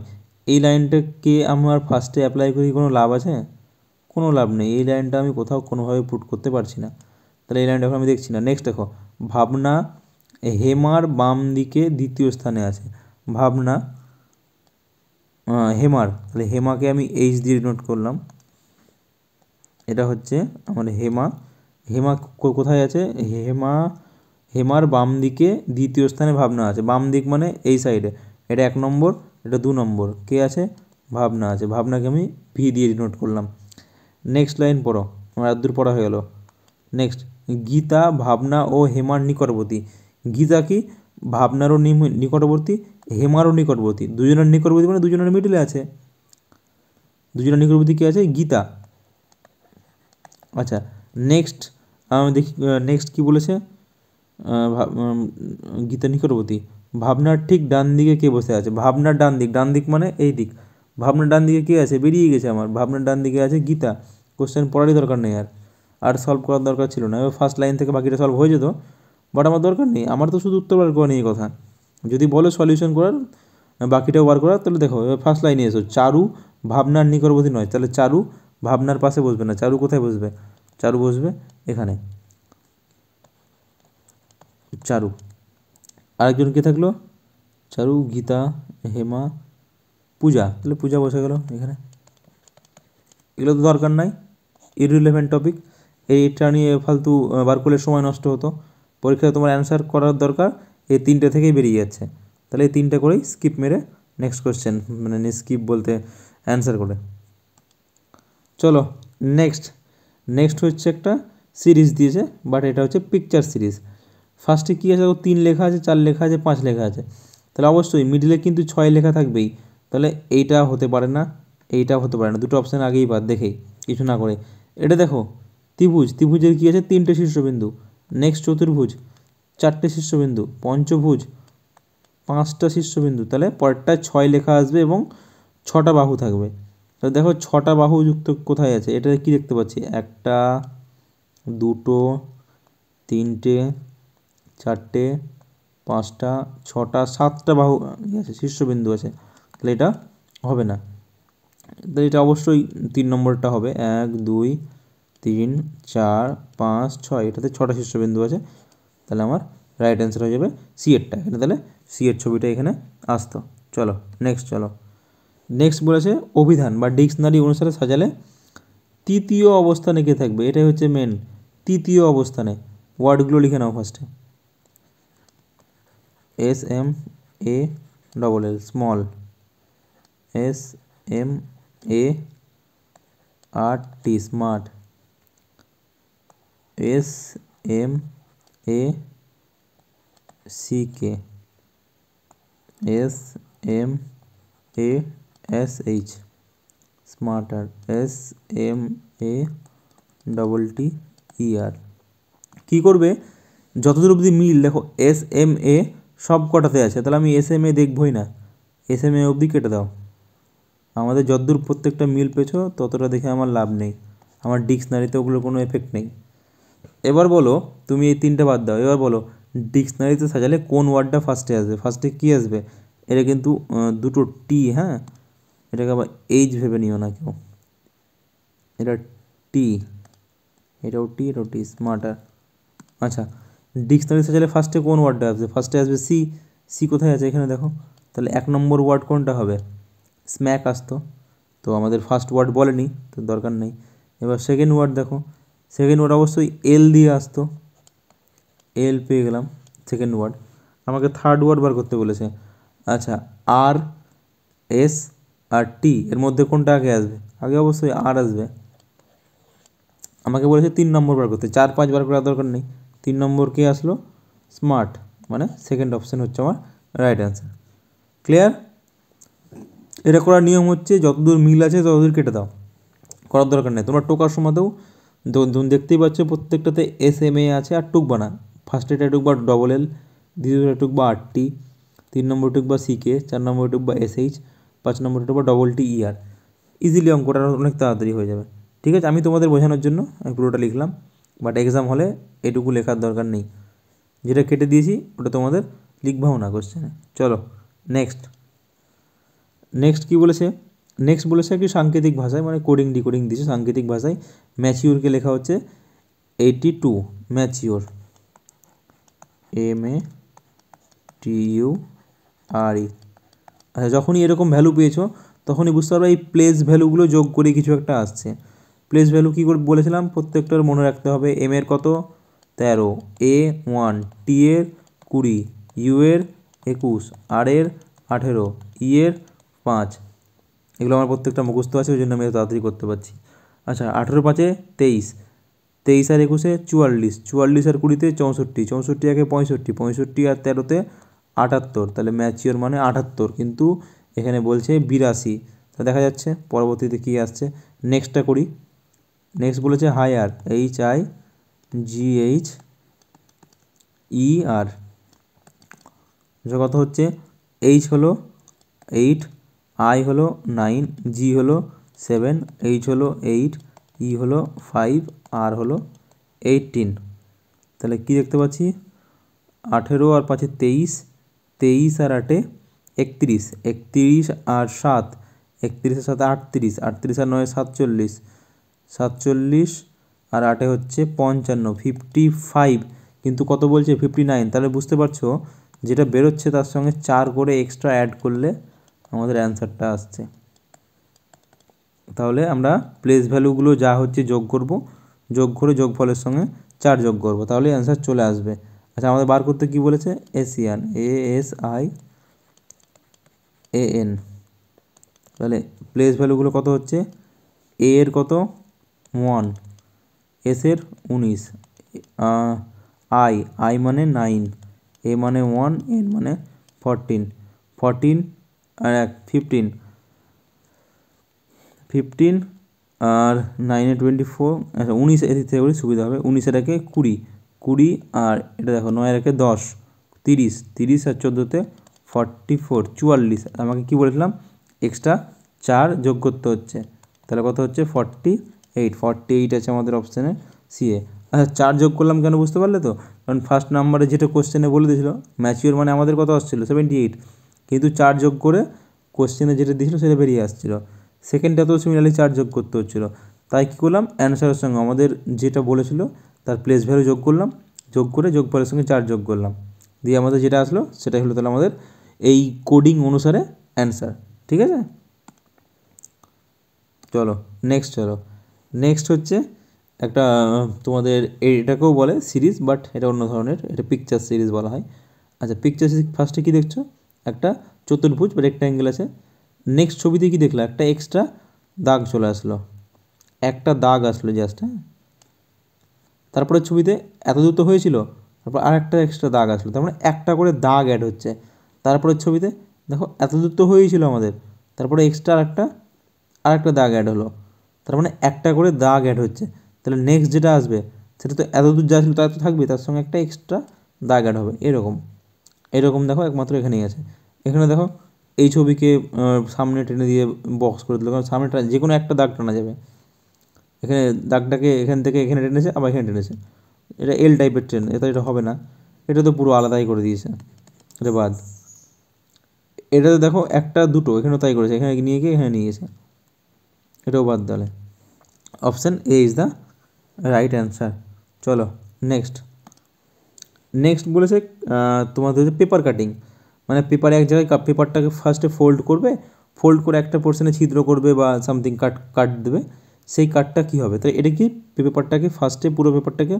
এই লাইনটাকে আমার ফার্স্টে অ্যাপ্লাই করি, কোনো লাভ আছে? কোনো লাভ নেই। এই লাইনটা আমি কোথাও কোনোভাবে পুট করতে পারছি না, তাহলে এই লাইনটা এখন আমি দেখছি না। নেক্সট দেখো, ভাবনা হেমার বাম দিকে দ্বিতীয় স্থানে আছে। ভাবনা হেমার, তাহলে হেমাকে আমি এইচ দিয়ে নোট করলাম। এটা হচ্ছে আমার হেমা। হেমা কোথায় আছে? হেমার বাম দিকে দ্বিতীয় স্থানে ভাবনা আছে। বাম দিক মানে এই সাইডে, এটা 1 নম্বর, এটা 2 নম্বর। কে আছে? ভাবনা আছে। ভাবনাকে আমি ভি দিয়ে নোট করলাম। নেক্সট লাইন পড়ো, আমার আর দূর পড়া হয়ে গেল। নেক্সট, গীতা ভাবনা ও হেমার নিকটবর্তী। গীতা কি ভাবনারও নিকটবর্তী, হেমারও নিকটবর্তী। দুজনের নিকটবর্তী মানে দুজনের মিডিলে আছে। দুজনের নিকটবর্তী কে আছে? গীতা। আচ্ছা নেক্সট আমি দেখি, নেক্সট কী বলেছে? গীতা নিকটবর্তী। ভাবনার ঠিক ডান দিকে কে বসে আছে? ভাবনার ডান দিক, ডান দিক মানে এই দিক। ভাবনার ডান দিকে কে আছে? বেরিয়ে গেছে আমার। ভাবনার ডান দিকে আছে গীতা। কোশ্চেন পড়ারই দরকার নেই, আর সলভ করার দরকার ছিল না। এবার ফার্স্ট লাইন থেকে বাকিটা সলভ হয়ে যেত, বাট আমার দরকার নেই। আমার তো শুধু উত্তর বার করা নিয়ে কথা। যদি বলো সলিউশন করার, বাকিটাও বার করার, তাহলে দেখো এবার ফার্স্ট লাইনে এসো। চারু ভাবনার নিকটবর্তী নয়, তাহলে চারু ভাবনার পাশে বসবে না। চারু কোথায় বসবে? চারু বসবে এখানে। চারু। আরেকজন কে থাকলো? চারু, গীতা, হেমা, পূজা, তাহলে পূজা বসে গেল এখানে। এগুলো তো দরকার নাই, ইররিলেভেন্ট টপিক। এইটা নিয়ে ফালতু বার করলে সময় নষ্ট হতো। পরীক্ষায় তোমার অ্যান্সার করার দরকার, এই 3টে থেকেই বেরিয়ে যাচ্ছে। তাহলে এই 3টে করেই স্কিপ মেরে নেক্সট কোশ্চেন, মানে স্কিপ বলতে অ্যান্সার করে। চলো নেক্সট হচ্ছে একটা সিরিজ দিয়েছে, বাট এটা হচ্ছে পিকচার সিরিজ। ফার্স্টে কী আছে? 3 লেখা আছে, 4 লেখা আছে, 5 লেখা আছে। তাহলে অবশ্যই মিডিলে কিন্তু 6 লেখা থাকবেই। তাহলে এইটা হতে পারে না, এইটা হতে পারে না। দুটো অপশান আগেই বাদ, দেখেই কিছু না করে। এটা দেখো ত্রিভুজ, ত্রিভুজের কী আছে? 3টে শীর্ষবিন্দু। নেক্সট চতুর্ভুজ, 4টে শীর্ষবিন্দু। পঞ্চভুজ, 5টা শীর্ষবিন্দু। তাহলে পরেরটায় 6 লেখা আসবে এবং 6টা বাহু থাকবে। তাহলে দেখো 6টা বাহু যুক্ত কোথায় আছে? এটা কি দেখতে পাচ্ছি? 1টা, 2টো, 3টে, 4টে, 5টা, 6টা, 7টা বাহু আছে, শীর্ষবিন্দু আছে। তাহলে এটা হবে না। তাহলে এটা অবশ্যই 3 নম্বরটা হবে। 1 2 3 4 5 6, এটাতে 6টা শীর্ষবিন্দু আছে। তাহলে আমার রাইট অ্যান্সার হয়ে যাবে সি এরটা এখানে। তাহলে সি এর ছবিটা এখানে আসতো। চলো নেক্সট বলেছে অভিধান বা ডিকশনারি অনুসারে সাজালে তৃতীয় অবস্থানে কে থাকবে? এটাই হচ্ছে মেন। তৃতীয় অবস্থানে ওয়ার্ডগুলো লিখে নাও ফার্স্টে। SMALL, small. SMART, smart. SMACK, SMASH, smarter. SMATTER। কী করবে? যতদূর অবধি মিল দেখো SMA সব কটাতে আছে, তাহলে আমি SMA দেখবই না। SMA অবধি কেটে দাও। আমাদের যতদূর প্রত্যেকটা মিল পেছো ততটা দেখে আমার লাভ নেই, আমার ডিকশনারিতে ওগুলোর কোনো এফেক্ট নেই। এবার বলো, তুমি এই 3টে বাদ দাও। এবার বলো ডিকশনারিতে সাজালে কোন ওয়ার্ডটা ফার্স্টে আসবে? ফার্স্টে কী আসবে? এটা কিন্তু দুটো টি, হ্যাঁ, এটাকে আবার এইচ ভেবে নিও না কেউ। এটা টি, এটাও টি, এটাও টি, স্মার্টার। আচ্ছা ডিকশনারি সাজালে ফার্স্টে কোন ওয়ার্ডটা আসবে? ফার্স্টে আসবে সি। সি কোথায় আছে? এখানে দেখো। তাহলে 1 নম্বর ওয়ার্ড কোনটা হবে? স্ম্যাক আসতো, তো আমাদের ফার্স্ট ওয়ার্ড বলেনি, তো দরকার নেই। এবার সেকেন্ড ওয়ার্ড দেখো, সেকেন্ড ওয়ার্ড অবশ্যই এল দিয়ে আসতো। এল পেয়ে গেলাম সেকেন্ড ওয়ার্ড। আমাকে থার্ড ওয়ার্ড বার করতে বলেছে। আচ্ছা আর, এস আর টি এর মধ্যে কোনটা আগে আসবে? আগে অবশ্যই আর আসবে। আমাকে বলেছে 3 নম্বর বার করতে, 4 5 বার করার দরকার নেই। 3 নম্বর কে আসলো? স্মার্ট, মানে সেকেন্ড অপশান হচ্ছে আমার রাইট অ্যান্সার। ক্লিয়ার? এটা করার নিয়ম হচ্ছে যতদূর মিল আছে ততদূর কেটে দাও, করার দরকার নেই। তোমরা টোকার সময়তেও দেখতেই পাচ্ছ প্রত্যেকটাতে SMA আছে আর টুকবা না। ফার্স্ট এটা টুকবা ডবল এল, দ্বিতীয় টুক বা আরটি, 3 নম্বর টুক বা সিকে, 4 নম্বর টুক বা এসএইচ, 5 নম্বর টুক বা ডবল টি ইআর। ইজিলি অঙ্কটা অনেক তাড়াতাড়ি হয়ে যাবে। ঠিক আছে, আমি তোমাদের বোঝানোর জন্য আমি পুরোটা লিখলাম, বাট এক্সাম হলে এটুকু লেখার দরকার নেই। যেটা কেটে দিয়েছি ওটা তোমাদের লিখবাও না কোশ্চেনে। চলো নেক্সট। নেক্সট কী বলেছে? নেক্সট বলেছে একটি সাংকেতিক ভাষায়, মানে কোডিং ডিকোডিং দিয়েছে সাংকেতিক ভাষায়। ম্যাচিওরকে লেখা হচ্ছে 82, ম্যাচিওর, MATURE। আচ্ছা, যখনই এরকম ভ্যালু পেয়েছো তখনই বুঝতে পারবে এই প্লেস ভ্যালুগুলো যোগ করে কিছু একটা আসছে। প্লেস ভ্যালু কী করে বলেছিলাম, প্রত্যেকটার মনে রাখতে হবে। এম এর কত 13, A 1, T এর 20, U এর 21, R এর 18, E এর 5। এগুলো আমার প্রত্যেকটা মুখস্থ আছে, ওই জন্য আমি তাড়াতাড়ি করতে পারছি। আচ্ছা, 18 5 23, 23 আর 21 44, 44 আর 20 64, 64 একে 65, 65 আর 13 78। তাহলে ম্যাচিওর মানে 78, কিন্তু এখানে বলছে 82। তো দেখা যাচ্ছে পরবর্তীতে কী আসছে। নেক্সটটা করি। নেক্সট বলেছে হায়ার, HIGHER। কত হচ্ছে? H হলো 8, I হলো 9, G হলো 7, H হলো 8, E হলো 5, R হলো 18। তাহলে কি দেখতে পাচ্ছি? 18 আর 5 23, 23 আর 8 31, 31 আর 7, 31 আর 7 38, 38 আর 9 47, 47 আর 8 হচ্ছে 55, 55। কিন্তু কত বলছে? 59। তাহলে বুঝতে পারছো যেটা বেরোচ্ছে তার সঙ্গে 4 করে এক্সট্রা অ্যাড করলে আমাদের অ্যান্সারটা আসছে। তাহলে আমরা প্লেস ভ্যালুগুলো যা হচ্ছে যোগ করব, যোগ করে যোগফলের সঙ্গে 4 যোগ করব, তাহলে অ্যান্সার চলে আসবে। আচ্ছা, আমাদের বার করতে কি বলেছে? ASEAN, ASIAN। তাহলে প্লেস ভ্যালুগুলো কত হচ্ছে? এ এর কত 1, এস এর 19, আই মানে 9, এ মানে 1, এন মানে 14, 14 আর 15, 15 আর 9 24। আচ্ছা, 19 এদিক থেকে করি সুবিধা হবে। 19 এটাকে 20, 20 আর এটা দেখো 9 এটাকে 10, 30, 30 আর 14 44, 44। আমাকে কি বলেছিলাম? এক্সট্রা 4 যোগ করতে হচ্ছে। তাহলে কত হচ্ছে? 48, 48 আছে আমাদের অপশানে সিএ। আচ্ছা, 4 যোগ করলাম কেন বুঝতে পারলে তো? কারণ ফার্স্ট নাম্বারে যেটা কোশ্চেনে বলে দিয়েছিল ম্যাচিওর মানে আমাদের কত আসছিলো? 78, কিন্তু 4 যোগ করে কোশ্চেনে যেটা দিয়েছিল সেটা বেরিয়ে আসছিলো। সেকেন্ডটাতেও সিমিলারলি 4 যোগ করতে হচ্ছিলো। তাই কী করলাম? অ্যান্সারের সঙ্গে আমাদের যেটা বলেছিল তার প্লেস ভ্যালু যোগ করলাম, যোগ করে যোগফলের সঙ্গে 4 যোগ করলাম, দিয়ে আমাদের যেটা আসলো সেটাই হলো তাহলে আমাদের এই কোডিং অনুসারে অ্যান্সার। ঠিক আছে, চলো নেক্সট। নেক্সট হচ্ছে একটা তোমাদের এটাকেও বলে সিরিজ, বাট এটা অন্য ধরনের, এটা পিকচার সিরিজ বলা হয়। আচ্ছা, পিকচার সিরিজ ফার্স্টে কী দেখছো? একটা চতুর্ভুজ বা রেক্ট্যাঙ্গেল আছে। নেক্সট ছবিতে কী দেখলা? একটা এক্সট্রা দাগ চলে আসলো, একটা দাগ আসলো জাস্ট। হ্যাঁ, তারপরে ছবিতে এত দূর তো হয়েছিল, তারপর আর একটা এক্সট্রা দাগ আসলো, তার মানে একটা করে দাগ অ্যাড হচ্ছে। তারপরের ছবিতে দেখো এত দূর তো হয়েছিল আমাদের, তারপরে এক্সট্রা আরেকটা দাগ অ্যাড হলো, তার মানে একটা করে দাগ অ্যাড হচ্ছে। তাহলে নেক্সট যেটা আসবে সেটা তো এত দূর যা ছিল তা তো থাকবে, তার সঙ্গে একটা এক্সট্রা দাগ অ্যাড হবে। এরকম দেখো একমাত্র এখানেই আছে। এখানে দেখো এই ছবিকে সামনে টেনে দিয়ে বক্স করে দিল, কারণ সামনে যে কোনো একটা দাগ টানা যাবে। এখানে দাগটাকে এখান থেকে এখানে টেনেছে, আবার এখানে টেনেছে, এটা এল টাইপের ট্রেন, এটা হবে না। এটা তো পুরো আলাদাই করে দিয়েছে, এটা বাদ। এটা তো দেখো একটা দুটো এখানেও তাই করেছে, এখানে নিয়ে গিয়ে এখানে নিয়ে গেছে, এটাও বাদ। তাহলে option A is the right answer. চলো নেক্সট বলেছে তোমাদের হচ্ছে পেপার কাটিং, মানে পেপারে এক জায়গায় পেপারটাকে ফার্স্টে ফোল্ড ফোল্ড করে একটা পোর্শনে ছিদ্র করবে বা সামথিং কাট দেবে। সেই কাটটা কী হবে? তাই এটা কি পেপারটাকে পুরো পেপারটাকে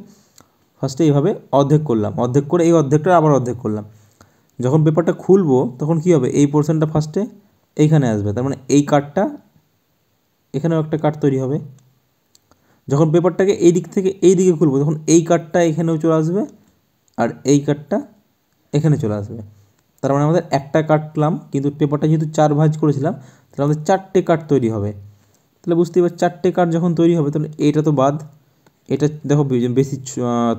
ফার্স্টে এইভাবে অর্ধেক করলাম, অর্ধেক করে এই অর্ধেকটা আবার অর্ধেক করলাম। যখন পেপারটা খুলবো তখন কী হবে? এই পোর্শনটা ফার্স্টে এইখানে আসবে, তার মানে এই কাটটা এখানেও একটা কাট তৈরি হবে। যখন পেপারটাকে এই দিক থেকে এই দিকে খুলবো তখন এই কাটটা এখানেও চলে আসবে, আর এই কাটটা এখানে চলে আসবে। তার মানে আমাদের একটা কাটলাম, কিন্তু পেপারটা যেহেতু 4 ভাঁজ করেছিলাম তাহলে আমাদের 4টে কাট তৈরি হবে। তাহলে বুঝতেই পারছি 4টে কাট যখন তৈরি হবে তাহলে এটা তো বাদ। এটা দেখো বেশি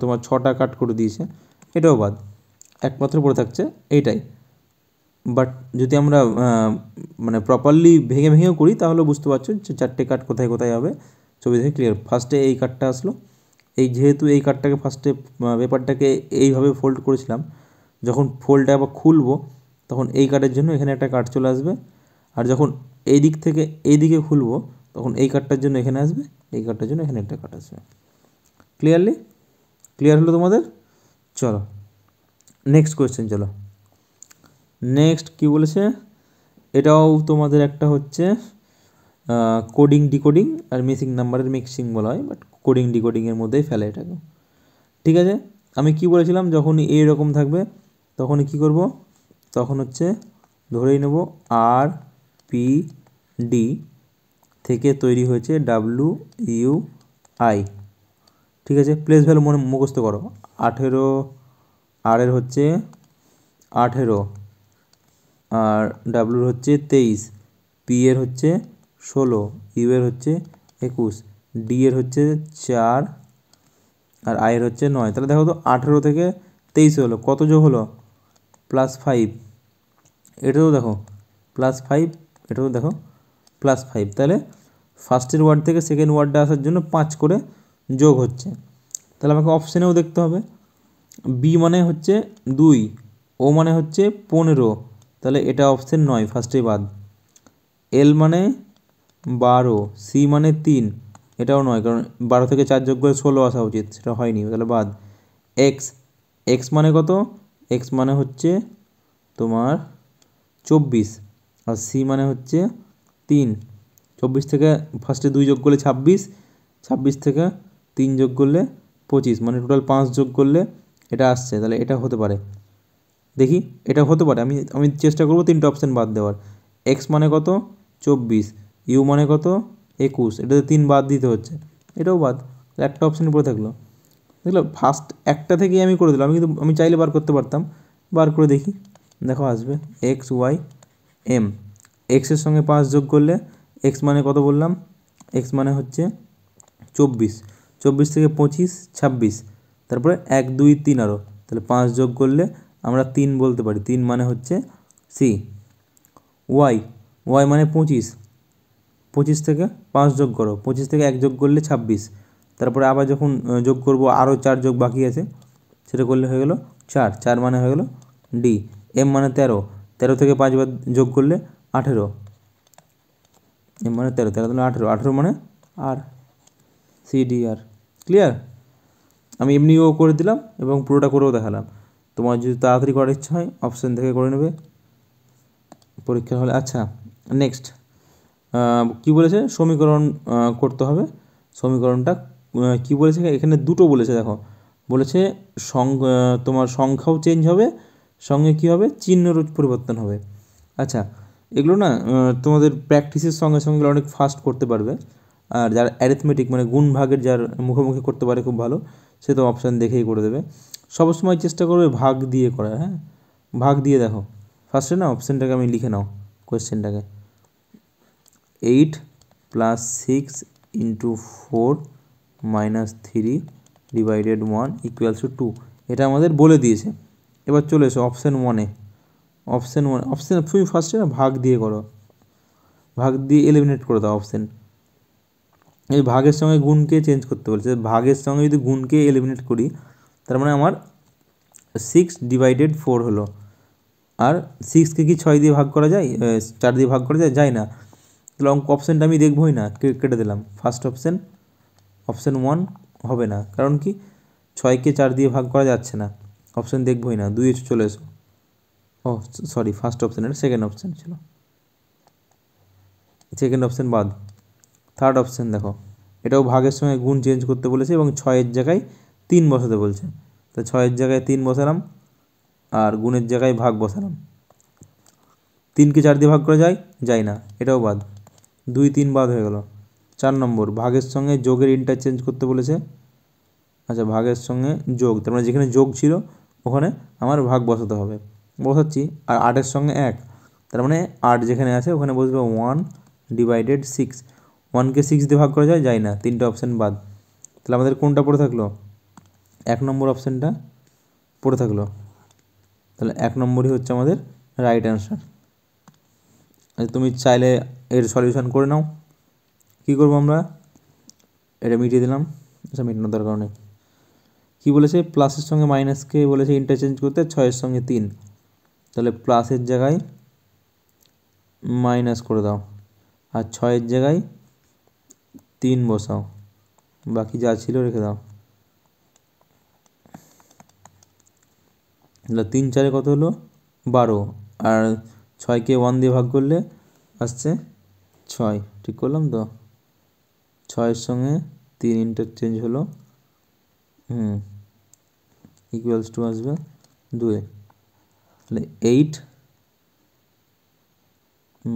তোমার 6টা কাট করে দিয়েছে, এটাও বাদ। একমাত্র পড়ে থাকছে এইটাই। বাট যদি আমরা মানে প্রপারলি ভেঙে ভেঙেও করি তাহলে বুঝতে পারছো যে 4টে কার্ড কোথায় কোথায় হবে, ছবি দেখে ক্লিয়ার। ফার্স্টে এই কার্ডটা আসলো, এই যেহেতু এই কার্ডটাকে ফার্স্টে পেপারটাকে এইভাবে ফোল্ড করেছিলাম, যখন ফোল্ডটা আবার খুলবো তখন এই কার্ডের জন্য এখানে একটা কার্ড চলে আসবে, আর যখন এই দিক থেকে এই দিকে খুলবো তখন এই কার্ডটার জন্য এখানে আসবে, এই কার্ডটার জন্য এখানে একটা কার্ড আসবে। ক্লিয়ার হলো তোমাদের? চলো নেক্সট কোয়েশ্চেন। চলো নেক্সট কী বলেছে, এটাও তোমাদের একটা হচ্ছে কোডিং ডিকোডিং আর মিসিং নাম্বারের মিক্সিং বলা হয়, বাট কোডিং ডিকোডিংয়ের মধ্যেই ফেলে এটাকে। ঠিক আছে, আমি কি বলেছিলাম, যখনই এইরকম থাকবে তখনই কি করব, তখন হচ্ছে ধরেই নেব আর পি ডি থেকে তৈরি হয়েছে ডাব্লু ইউ আই। ঠিক আছে, প্লেস ভ্যালু মনে মুখস্থ করো। 18 আর এর হচ্ছে 18, আর ডাব্লুর হচ্ছে 23, পি এর হচ্ছে 16, ইউ এর হচ্ছে 21, ডি এর হচ্ছে 4, আর আই এর হচ্ছে 9। তাহলে দেখো তো 18 থেকে 23 হলো, কত যোগ হলো? +5। এটাও দেখো +5, এটাও দেখো +5। তাহলে ফার্স্টের ওয়ার্ড থেকে সেকেন্ড ওয়ার্ডটা আসার জন্য 5 করে যোগ হচ্ছে। তাহলে আমাকে অপশানেও দেখতে হবে। বি মানে হচ্ছে 2, ও মানে হচ্ছে 15, তাহলে এটা অপশান নয়, ফার্স্টে বাদ। এল মানে 12, সি মানে 3, এটাও নয়, কারণ 12 থেকে 4 যোগ করে 16 আসা উচিত, সেটা হয়নি, তাহলে বাদ। এক্স মানে কত? এক্স মানে হচ্ছে তোমার 24, আর সি মানে হচ্ছে 3। 24 থেকে ফার্স্টে 2 যোগ করলে 26, 26 থেকে 3 যোগ করলে 25, মানে টোটাল 5 যোগ করলে এটা আসছে, তাহলে এটা হতে পারে। দেখি এটা হতে পারে, আমি চেষ্টা করবো 3টে অপশান বাদ দেওয়ার। এক্স মানে কত? 24, ইউ মানে কত? 21, এটাতে 3 বাদ দিতে হচ্ছে, এটাও বাদ, একটা অপশান পড়ে থাকলো। দেখলো, ফার্স্ট একটা থেকেই আমি করে দিলাম, আমি চাইলে বার করতে পারতাম। বার করে দেখি, দেখো আসবে এক্স ওয়াই এম। এক্সের সঙ্গে 5 যোগ করলে এক্স মানে কত বললাম? এক্স মানে হচ্ছে 24, 24 থেকে 25 26, তারপরে 1 2 3 আরও, তাহলে 5 যোগ করলে আমরা 3 বলতে পারি, 3 মানে হচ্ছে সি। ওয়াই মানে 25, 25 থেকে 5 যোগ করো, 25 থেকে 1 যোগ করলে 26, তারপরে আবার যখন যোগ করব আরও 4 যোগ বাকি আছে, সেটা করলে হয়ে গেল 4, 4 মানে হয়ে গেল ডি। এম মানে 13, 13 থেকে 5 বার যোগ করলে 18, এম মানে 13, 13 তাহলে 18, 18 মানে আর, সি ডি আর। ক্লিয়ার? আমি এমনিও করে দিলাম এবং পুরোটা করেও দেখালাম। তোমার যদি তাড়াতাড়ি করার ইচ্ছা হয় অপশান থেকে করে নেবে পরীক্ষা হলে। আচ্ছা নেক্সট কী বলেছে, সমীকরণ করতে হবে। সমীকরণটা কী বলেছে এখানে? দুটো বলেছে, দেখো বলেছে তোমার সংখ্যাও চেঞ্জ হবে, সঙ্গে কী হবে? চিহ্নেরও পরিবর্তন হবে। আচ্ছা এগুলো না তোমাদের প্র্যাকটিসের সঙ্গে সঙ্গে অনেক ফাস্ট করতে পারবে। আর যার অ্যারিথমেটিক মানে গুণ ভাগের যার মুখোমুখি করতে পারে খুব ভালো, সে তো অপশান দেখেই করে দেবে। সবসময় চেষ্টা করবে ভাগ দিয়ে করার। হ্যাঁ, ভাগ দিয়ে দেখো, ফার্স্টে না অপশানটাকে আমি লিখে নাও, কোয়েশ্চেনটাকে 8 + 6 × 4 - 3 / 1 = 2, এটা আমাদের বলে দিয়েছে। এবার চলে এসো অপশান 1-এ। অপশান তুমি ফার্স্টে না ভাগ দিয়ে করো, ভাগ দিয়ে এলিমিনেট করে দাও অপশান। এই ভাগের সঙ্গে গুণকে চেঞ্জ করতে বলছে, ভাগের সঙ্গে যদি গুণকে এলিমিনেট করি তার মানে আমার 6 / 4 হলো। আর 6কে কি 6 দিয়ে ভাগ করা যায়? 4 দিয়ে ভাগ করা যায়? যায় না। তাহলে অপশানটা আমি দেখবই না, কেটে দিলাম। ফার্স্ট অপশান 1 হবে না, কারণ কি 6কে 4 দিয়ে ভাগ করা যাচ্ছে না, অপশান দেখবই না। 2-এ চলে এসো। ও সরি, ফার্স্ট অপশান, এটা সেকেন্ড অপশান ছিল, সেকেন্ড অপশান বাদ। থার্ড অপশান দেখো, এটাও ভাগের সঙ্গে গুণ চেঞ্জ করতে বলেছে এবং 6-এর জায়গায় 3 বসাতে বলছে। তো 6-এর জায়গায় 3 বসালাম আর গুণের জায়গায় ভাগ বসালাম। 3কে 4 দিয়ে ভাগ করা যায় না, এটাও বাদ। 2 3 বাদ হয়ে গেল। 4 নম্বর, ভাগের সঙ্গে যোগের ইন্টারচেঞ্জ করতে বলেছে। আচ্ছা ভাগের সঙ্গে যোগ, তার মানে যেখানে যোগ ছিল ওখানে আমার ভাগ বসাতে হবে, বসাচ্ছি। আর 8-এর সঙ্গে 1, তার মানে 8 যেখানে আছে ওখানে বসবে 1 / 6। 1কে 6 দিয়ে ভাগ করা যায় না, 3টে অপশান বাদ। তাহলে আমাদের কোনটা পড়ে থাকলো? 1 নম্বর অপশানটা পড়ে থাকলো। তাহলে 1 নম্বরই হচ্ছে আমাদের রাইট অ্যান্সার। আচ্ছা, তুমি চাইলে এর সলিউশন করে নাও। কী করবো আমরা, এটা মিটিয়ে দিলাম। আচ্ছা, মেটানোর দরকার নেই। কী বলেছে, প্লাসের সঙ্গে মাইনাসকে বলেছে ইন্টারচেঞ্জ করতে 6-এর সঙ্গে 3, তাহলে প্লাসের জায়গায় মাইনাস করে দাও আর 6-এর জায়গায় 3 বসাও, বাকি যা ছিল রেখে দাও। তাহলে 3-4 কত হলো 12, আর 6কে 1 দিয়ে ভাগ করলে আসছে 6, ঠিক করলাম তো? 6-এর সঙ্গে 3 ইন্টারচেঞ্জ হলো, ইকুয়ালস টু আসবে 2। তাহলে 8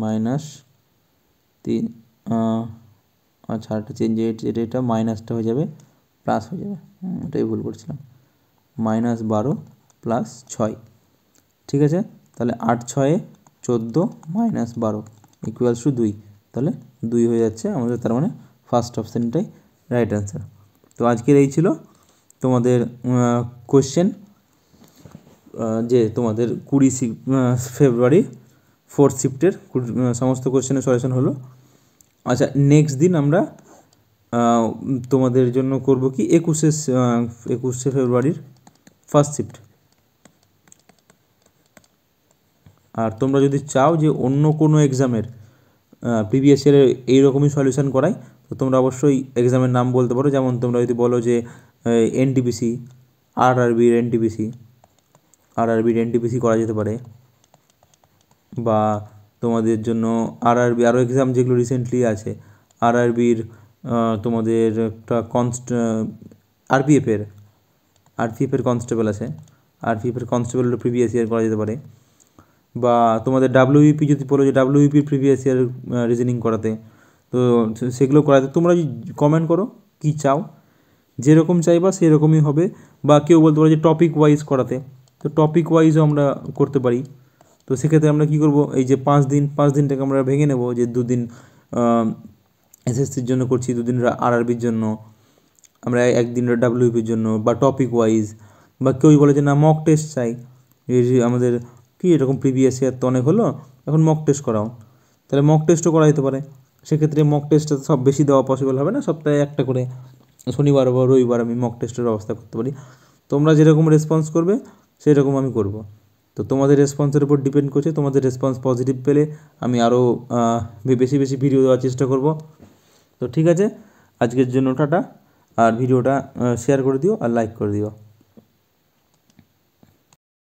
মাইনাস 3, আচ্ছা একটা চেঞ্জ, এটা মাইনাসটা হয়ে যাবে প্লাস হয়ে যাবে, এটাই ভুল করছিলাম। -12 প্লাস 6, ঠিক আছে। তাহলে 8-6 14 -12 ইকুয়ালস টু 2, তাহলে 2 হয়ে যাচ্ছে আমাদের, তার মানে ফার্স্ট অপশানটাই রাইট অ্যান্সার। তো আজকের এই ছিল তোমাদের কোশ্চেন, যে তোমাদের 20 ফেব্রুয়ারি 4th শিফটের সমস্ত কোশ্চেনের সলিউশন হলো। আচ্ছা, নেক্সট দিন আমরা তোমাদের জন্য করব কি 21শে ফেব্রুয়ারির ফার্স্ট শিফট। আর তোমরা যদি চাও যে অন্য কোনো এক্সামের প্রিভিয়াস ইয়ারের এইরকমই সলিউশন করাই, তো তোমরা অবশ্যই এক্সামের নাম বলতে পারো। যেমন তোমরা যদি বলো যে এনটিপিসি, আরআরবির এনটিপিসি করা যেতে পারে, বা তোমাদের জন্য আরআরবি আরও এক্সাম যেগুলো রিসেন্টলি আছে, আরআরবির তোমাদের একটা আরপিএফের কনস্টেবল আছে, আরপিএফের কনস্টেবলের প্রিভিয়াস ইয়ার করা যেতে পারে। বা তোমাদের ডাব্লিউবিপি যদি বলো যে ডাব্লিউবিপির প্রিভিয়াস ইয়ার রিজনিং করাতে, তো সেগুলো করাতে তোমরা কমেন্ট করো কী চাও, যেরকম চাইবা সেরকমই হবে। বা কেউ বলতে পারো যে টপিক ওয়াইজ করাতে, তো টপিক ওয়াইজও আমরা করতে পারি। তো সেক্ষেত্রে আমরা কী করবো, এই যে 5 দিনটাকে আমরা ভেঙে নেব, যে 2 দিন এসএসসির জন্য করছি, 2 দিন আরআরবির জন্য, আমরা 1 দিন ডাব্লিউবিপির জন্য, বা টপিক ওয়াইজ। বা কেউ বলে যে না মক টেস্ট চাই, এই যে আমাদের কি এরকম প্রিভিয়াস ইয়ার তো অনেক হলো, এখন মক টেস্ট করাও, তাহলে মক টেস্টও করা যেতে পারে। সেক্ষেত্রে মক টেস্টটা সব বেশি দেওয়া পসিবল হবে না, সপ্তাহে একটা করে শনিবার বা রবিবার আমি মক টেস্টের ব্যবস্থা করতে পারি। তোমরা যেরকম রেসপন্স করবে সেরকম আমি করব। তো তোমাদের রেসপন্সের উপর ডিপেন্ড করছে, তোমাদের রেসপন্স পজিটিভ পেলে আমি আরও বেশি ভিডিও দেওয়ার চেষ্টা করব। তো ঠিক আছে, আজকের জন্য টাটা। আর ভিডিওটা শেয়ার করে দিও আর লাইক করে দিও।